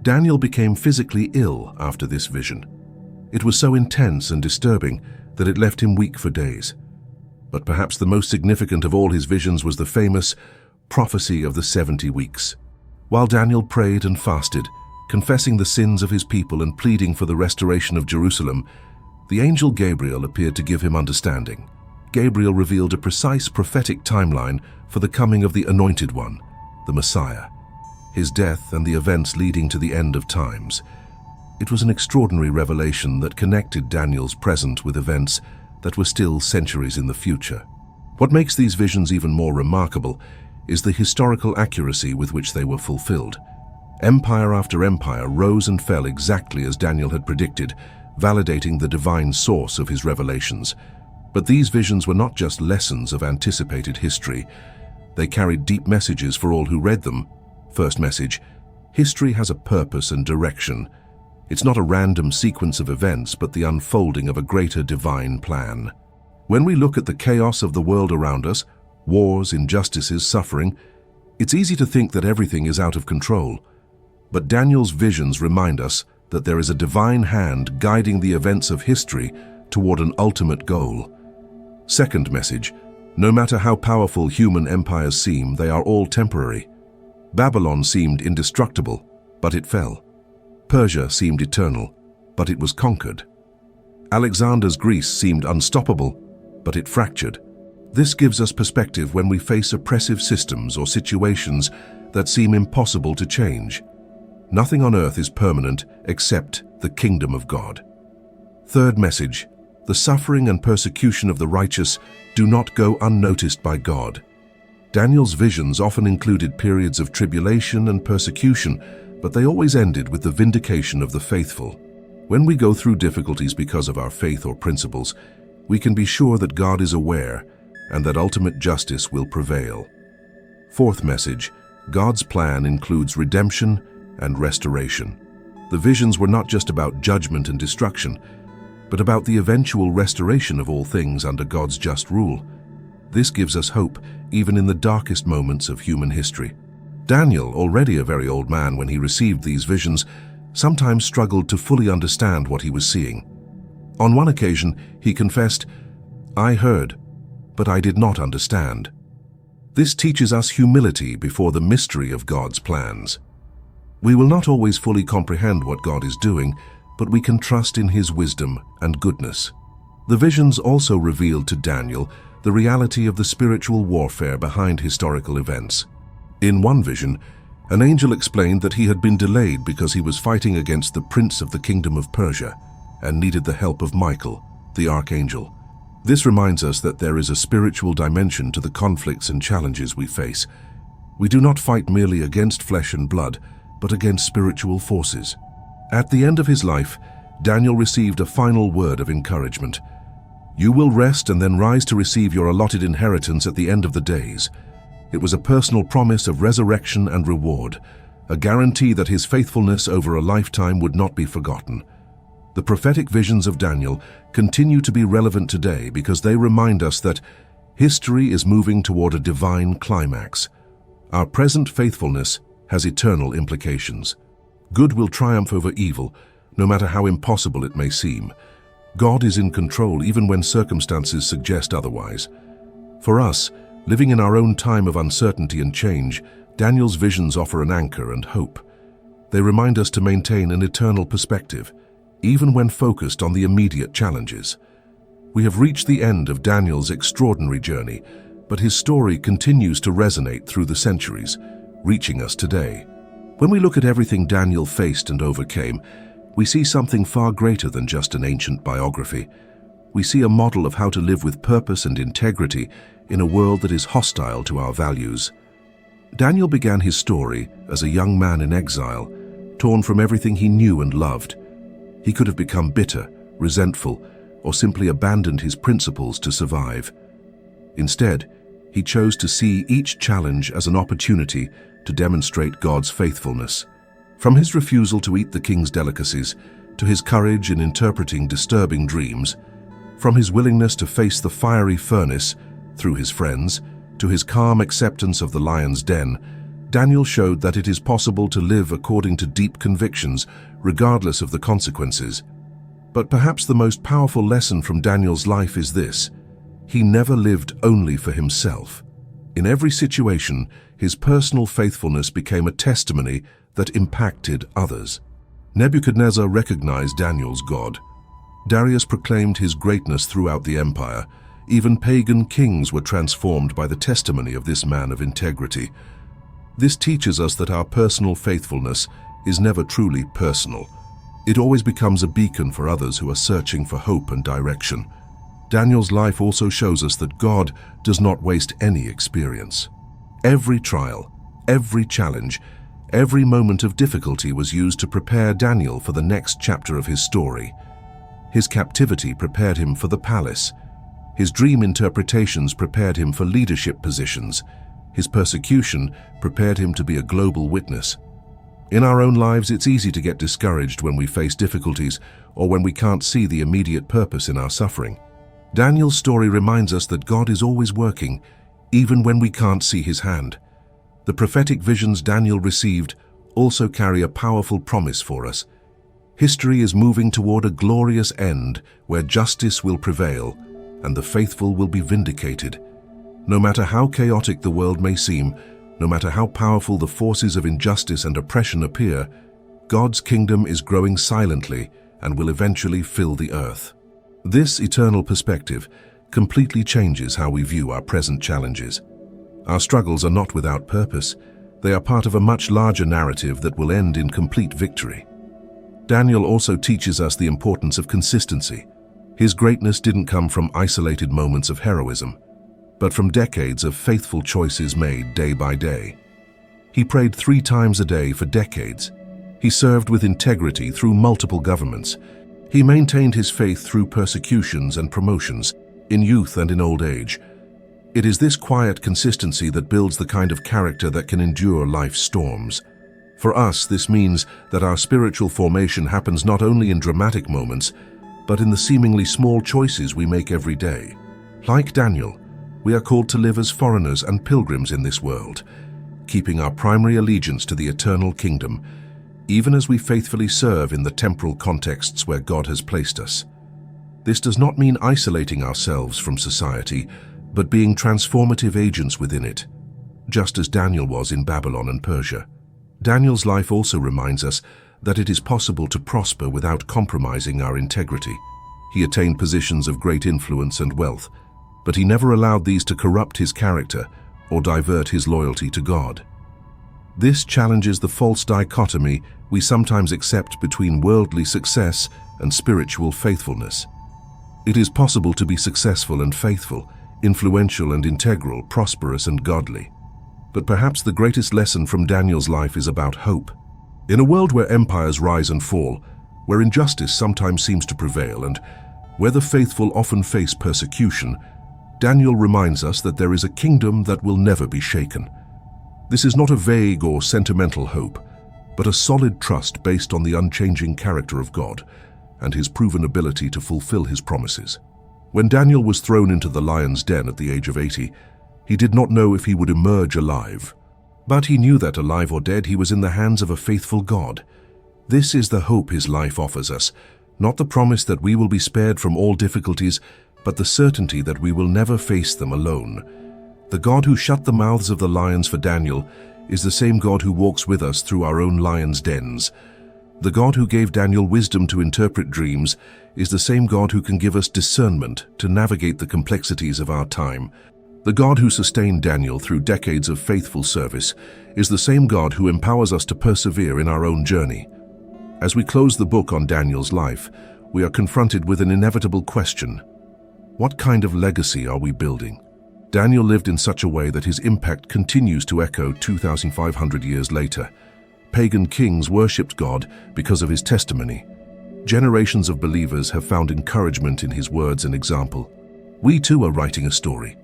Daniel became physically ill after this vision. It was so intense and disturbing that it left him weak for days. But perhaps the most significant of all his visions was the famous prophecy of the 70 weeks. While Daniel prayed and fasted, confessing the sins of his people and pleading for the restoration of Jerusalem, the angel Gabriel appeared to give him understanding. Gabriel revealed a precise prophetic timeline for the coming of the Anointed One, the Messiah, his death and the events leading to the end of times. It was an extraordinary revelation that connected Daniel's present with events that were still centuries in the future. What makes these visions even more remarkable is the historical accuracy with which they were fulfilled. Empire after empire rose and fell exactly as Daniel had predicted, validating the divine source of his revelations. But these visions were not just lessons of anticipated history. They carried deep messages for all who read them. First message: history has a purpose and direction. It's not a random sequence of events, but the unfolding of a greater divine plan. When we look at the chaos of the world around us, wars, injustices, suffering, it's easy to think that everything is out of control. But Daniel's visions remind us that there is a divine hand guiding the events of history toward an ultimate goal. Second message: no matter how powerful human empires seem, they are all temporary. Babylon seemed indestructible, but it fell. Persia seemed eternal, but it was conquered. Alexander's Greece seemed unstoppable, but it fractured. This gives us perspective when we face oppressive systems or situations that seem impossible to change. Nothing on earth is permanent except the kingdom of God. Third message: the suffering and persecution of the righteous do not go unnoticed by God. Daniel's visions often included periods of tribulation and persecution, but they always ended with the vindication of the faithful. When we go through difficulties because of our faith or principles, we can be sure that God is aware and that ultimate justice will prevail. Fourth message: God's plan includes redemption and restoration. The visions were not just about judgment and destruction, but about the eventual restoration of all things under God's just rule. This gives us hope even in the darkest moments of human history. Daniel, already a very old man when he received these visions, sometimes struggled to fully understand what he was seeing. On one occasion, he confessed, "I heard, but I did not understand." This teaches us humility before the mystery of God's plans. We will not always fully comprehend what God is doing, but we can trust in His wisdom and goodness. The visions also revealed to Daniel the reality of the spiritual warfare behind historical events. In one vision, an angel explained that he had been delayed because he was fighting against the prince of the kingdom of Persia and needed the help of Michael, the archangel. This reminds us that there is a spiritual dimension to the conflicts and challenges we face. We do not fight merely against flesh and blood, but against spiritual forces. At the end of his life, Daniel received a final word of encouragement. "You will rest and then rise to receive your allotted inheritance at the end of the days." It was a personal promise of resurrection and reward, a guarantee that his faithfulness over a lifetime would not be forgotten. The prophetic visions of Daniel continue to be relevant today because they remind us that history is moving toward a divine climax. Our present faithfulness has eternal implications. Good will triumph over evil, no matter how impossible it may seem. God is in control even when circumstances suggest otherwise. For us, living in our own time of uncertainty and change, Daniel's visions offer an anchor and hope. They remind us to maintain an eternal perspective, even when focused on the immediate challenges. We have reached the end of Daniel's extraordinary journey, but his story continues to resonate through the centuries, reaching us today. When we look at everything Daniel faced and overcame, we see something far greater than just an ancient biography. we see a model of how to live with purpose and integrity in a world that is hostile to our values. Daniel began his story as a young man in exile, torn from everything he knew and loved. He could have become bitter, resentful, or simply abandoned his principles to survive. Instead, he chose to see each challenge as an opportunity to demonstrate God's faithfulness. From his refusal to eat the king's delicacies, to his courage in interpreting disturbing dreams, from his willingness to face the fiery furnace through his friends, to his calm acceptance of the lion's den, Daniel showed that it is possible to live according to deep convictions, regardless of the consequences. But perhaps the most powerful lesson from Daniel's life is this: he never lived only for himself. In every situation, his personal faithfulness became a testimony that impacted others. Nebuchadnezzar recognized Daniel's God. Darius proclaimed his greatness throughout the empire. Even pagan kings were transformed by the testimony of this man of integrity. This teaches us that our personal faithfulness is never truly personal. It always becomes a beacon for others who are searching for hope and direction. Daniel's life also shows us that God does not waste any experience. Every trial, every challenge, every moment of difficulty was used to prepare Daniel for the next chapter of his story. His captivity prepared him for the palace. His dream interpretations prepared him for leadership positions. His persecution prepared him to be a global witness. In our own lives, it's easy to get discouraged when we face difficulties or when we can't see the immediate purpose in our suffering. Daniel's story reminds us that God is always working, even when we can't see his hand. The prophetic visions Daniel received also carry a powerful promise for us. History is moving toward a glorious end where justice will prevail and the faithful will be vindicated. No matter how chaotic the world may seem, no matter how powerful the forces of injustice and oppression appear, God's kingdom is growing silently and will eventually fill the earth. This eternal perspective completely changes how we view our present challenges. Our struggles are not without purpose. They are part of a much larger narrative that will end in complete victory. Daniel also teaches us the importance of consistency. His greatness didn't come from isolated moments of heroism, but from decades of faithful choices made day by day. He prayed 3 times a day for decades. He served with integrity through multiple governments. He maintained his faith through persecutions and promotions, in youth and in old age. It is this quiet consistency that builds the kind of character that can endure life's storms. For us, this means that our spiritual formation happens not only in dramatic moments, but in the seemingly small choices we make every day. Like Daniel, we are called to live as foreigners and pilgrims in this world, keeping our primary allegiance to the eternal kingdom, even as we faithfully serve in the temporal contexts where God has placed us. This does not mean isolating ourselves from society, but being transformative agents within it, just as Daniel was in Babylon and Persia. Daniel's life also reminds us that it is possible to prosper without compromising our integrity. He attained positions of great influence and wealth, but he never allowed these to corrupt his character or divert his loyalty to God. This challenges the false dichotomy we sometimes accept between worldly success and spiritual faithfulness. It is possible to be successful and faithful, influential and integral, prosperous and godly. But perhaps the greatest lesson from Daniel's life is about hope. In a world where empires rise and fall, where injustice sometimes seems to prevail, and where the faithful often face persecution, Daniel reminds us that there is a kingdom that will never be shaken. This is not a vague or sentimental hope, but a solid trust based on the unchanging character of God and his proven ability to fulfill his promises. When Daniel was thrown into the lion's den at the age of 80, he did not know if he would emerge alive. But he knew that, alive or dead, he was in the hands of a faithful God. This is the hope his life offers us, not the promise that we will be spared from all difficulties, but the certainty that we will never face them alone. The God who shut the mouths of the lions for Daniel is the same God who walks with us through our own lions' dens. The God who gave Daniel wisdom to interpret dreams is the same God who can give us discernment to navigate the complexities of our time. The God who sustained Daniel through decades of faithful service is the same God who empowers us to persevere in our own journey. As we close the book on Daniel's life, we are confronted with an inevitable question. What kind of legacy are we building? Daniel lived in such a way that his impact continues to echo 2,500 years later. Pagan kings worshipped God because of his testimony. Generations of believers have found encouragement in his words and example. We too are writing a story,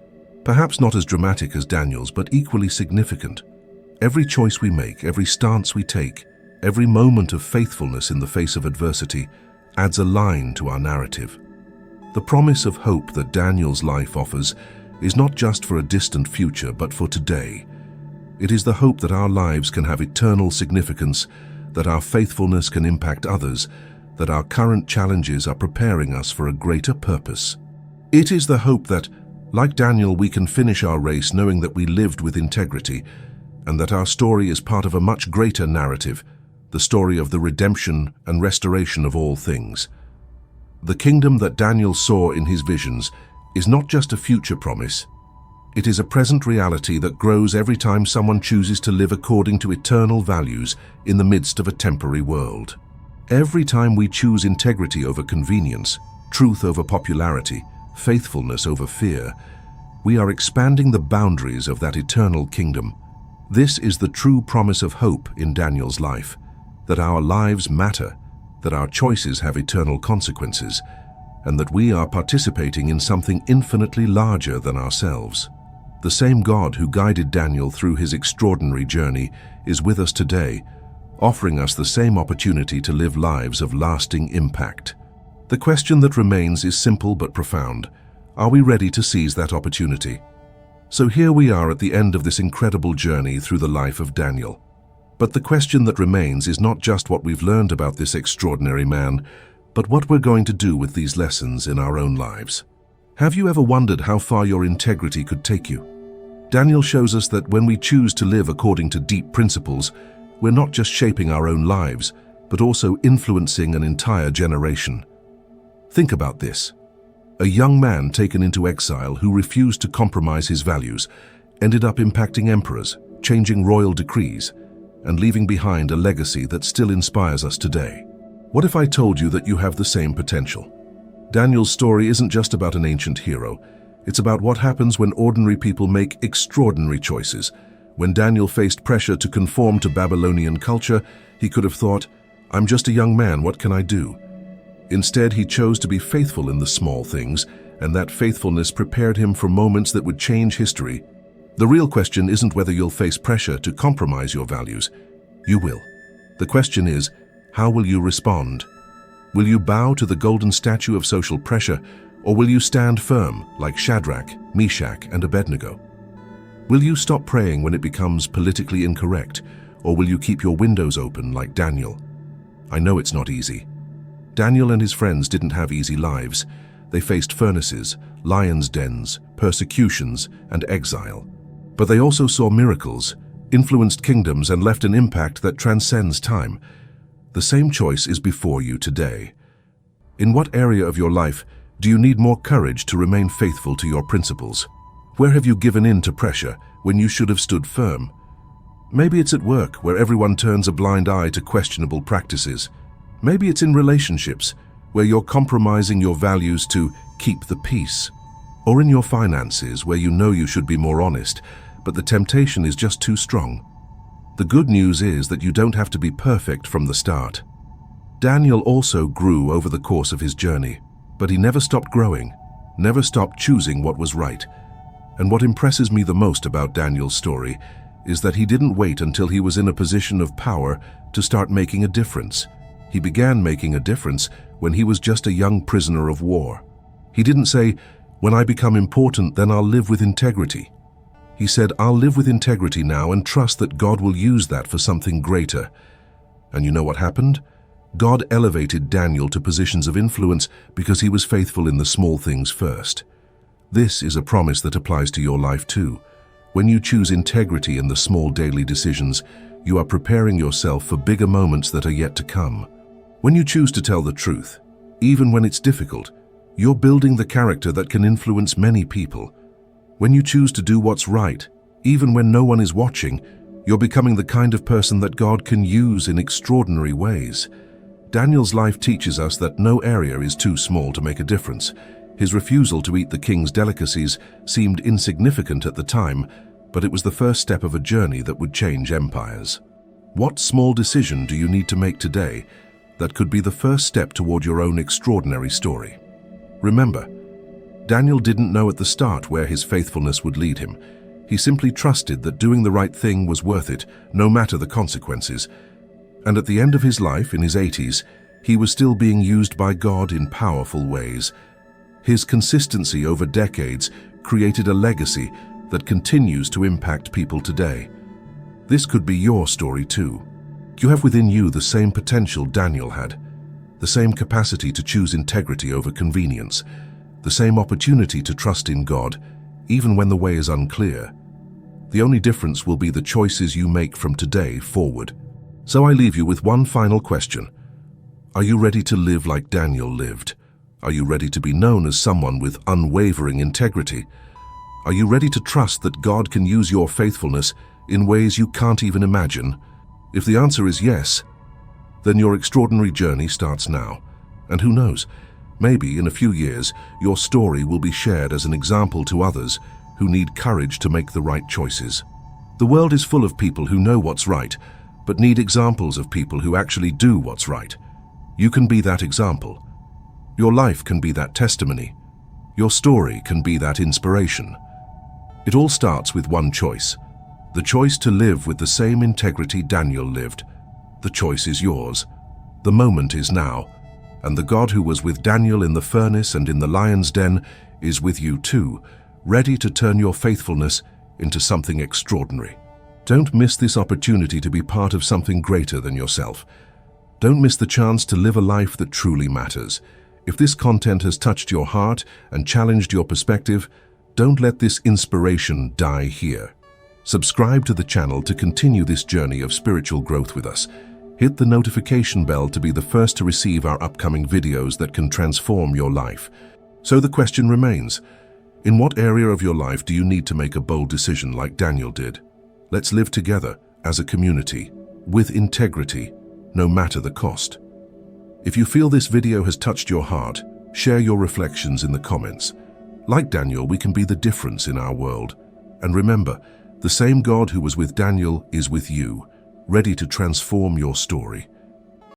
perhaps not as dramatic as Daniel's, but equally significant. Every choice we make, every stance we take, every moment of faithfulness in the face of adversity adds a line to our narrative. The promise of hope that Daniel's life offers is not just for a distant future, but for today. It is the hope that our lives can have eternal significance, that our faithfulness can impact others, that our current challenges are preparing us for a greater purpose. It is the hope that, like Daniel, we can finish our race knowing that we lived with integrity, and that our story is part of a much greater narrative, the story of the redemption and restoration of all things. The kingdom that Daniel saw in his visions is not just a future promise. It is a present reality that grows every time someone chooses to live according to eternal values in the midst of a temporary world. Every time we choose integrity over convenience, truth over popularity, faithfulness over fear, we are expanding the boundaries of that eternal kingdom. This is the true promise of hope in Daniel's life, that our lives matter, that our choices have eternal consequences, and that we are participating in something infinitely larger than ourselves. The same God who guided Daniel through his extraordinary journey is with us today, offering us the same opportunity to live lives of lasting impact. The question that remains is simple but profound. Are we ready to seize that opportunity? So here we are at the end of this incredible journey through the life of Daniel. But the question that remains is not just what we've learned about this extraordinary man, but what we're going to do with these lessons in our own lives. Have you ever wondered how far your integrity could take you? Daniel shows us that when we choose to live according to deep principles, we're not just shaping our own lives, but also influencing an entire generation. Think about this. A young man taken into exile who refused to compromise his values ended up impacting emperors, changing royal decrees, and leaving behind a legacy that still inspires us today. What if I told you that you have the same potential? Daniel's story isn't just about an ancient hero. It's about what happens when ordinary people make extraordinary choices. When Daniel faced pressure to conform to Babylonian culture, he could have thought, "I'm just a young man, what can I do?" Instead, he chose to be faithful in the small things, and that faithfulness prepared him for moments that would change history. The real question isn't whether you'll face pressure to compromise your values. You will. The question is, how will you respond? Will you bow to the golden statue of social pressure, or will you stand firm like Shadrach, Meshach, and Abednego? Will you stop praying when it becomes politically incorrect, or will you keep your windows open like Daniel? I know it's not easy. Daniel and his friends didn't have easy lives. They faced furnaces, lions' dens, persecutions, and exile. But they also saw miracles, influenced kingdoms, and left an impact that transcends time. The same choice is before you today. In what area of your life do you need more courage to remain faithful to your principles? Where have you given in to pressure when you should have stood firm? Maybe it's at work, where everyone turns a blind eye to questionable practices. Maybe it's in relationships, where you're compromising your values to keep the peace. Or in your finances, where you know you should be more honest, but the temptation is just too strong. The good news is that you don't have to be perfect from the start. Daniel also grew over the course of his journey, but he never stopped growing, never stopped choosing what was right. And what impresses me the most about Daniel's story is that he didn't wait until he was in a position of power to start making a difference. He began making a difference when he was just a young prisoner of war. He didn't say, "When I become important, then I'll live with integrity." He said, "I'll live with integrity now and trust that God will use that for something greater." And you know what happened? God elevated Daniel to positions of influence because he was faithful in the small things first. This is a promise that applies to your life too. When you choose integrity in the small daily decisions, you are preparing yourself for bigger moments that are yet to come. When you choose to tell the truth, even when it's difficult, you're building the character that can influence many people. When you choose to do what's right, even when no one is watching, you're becoming the kind of person that God can use in extraordinary ways. Daniel's life teaches us that no area is too small to make a difference. His refusal to eat the king's delicacies seemed insignificant at the time, but it was the first step of a journey that would change empires. What small decision do you need to make today that could be the first step toward your own extraordinary story? Remember, Daniel didn't know at the start where his faithfulness would lead him. He simply trusted that doing the right thing was worth it, no matter the consequences. And at the end of his life, in his 80s, he was still being used by God in powerful ways. His consistency over decades created a legacy that continues to impact people today. This could be your story too. You have within you the same potential Daniel had, the same capacity to choose integrity over convenience, the same opportunity to trust in God, even when the way is unclear. The only difference will be the choices you make from today forward. So I leave you with one final question. Are you ready to live like Daniel lived? Are you ready to be known as someone with unwavering integrity? Are you ready to trust that God can use your faithfulness in ways you can't even imagine? If the answer is yes, then your extraordinary journey starts now. And who knows, maybe in a few years, your story will be shared as an example to others who need courage to make the right choices. The world is full of people who know what's right, but need examples of people who actually do what's right. You can be that example. Your life can be that testimony. Your story can be that inspiration. It all starts with one choice. The choice to live with the same integrity Daniel lived. The choice is yours. The moment is now. And the God who was with Daniel in the furnace and in the lion's den is with you too, ready to turn your faithfulness into something extraordinary. Don't miss this opportunity to be part of something greater than yourself. Don't miss the chance to live a life that truly matters. If this content has touched your heart and challenged your perspective, don't let this inspiration die here. Subscribe to the channel to continue this journey of spiritual growth with us. Hit the notification bell to be the first to receive our upcoming videos that can transform your life. So the question remains, in what area of your life do you need to make a bold decision like Daniel did? Let's live together as a community, with integrity, no matter the cost. If you feel this video has touched your heart, share your reflections in the comments. Like Daniel, we can be the difference in our world. And remember, the same God who was with Daniel is with you, ready to transform your story.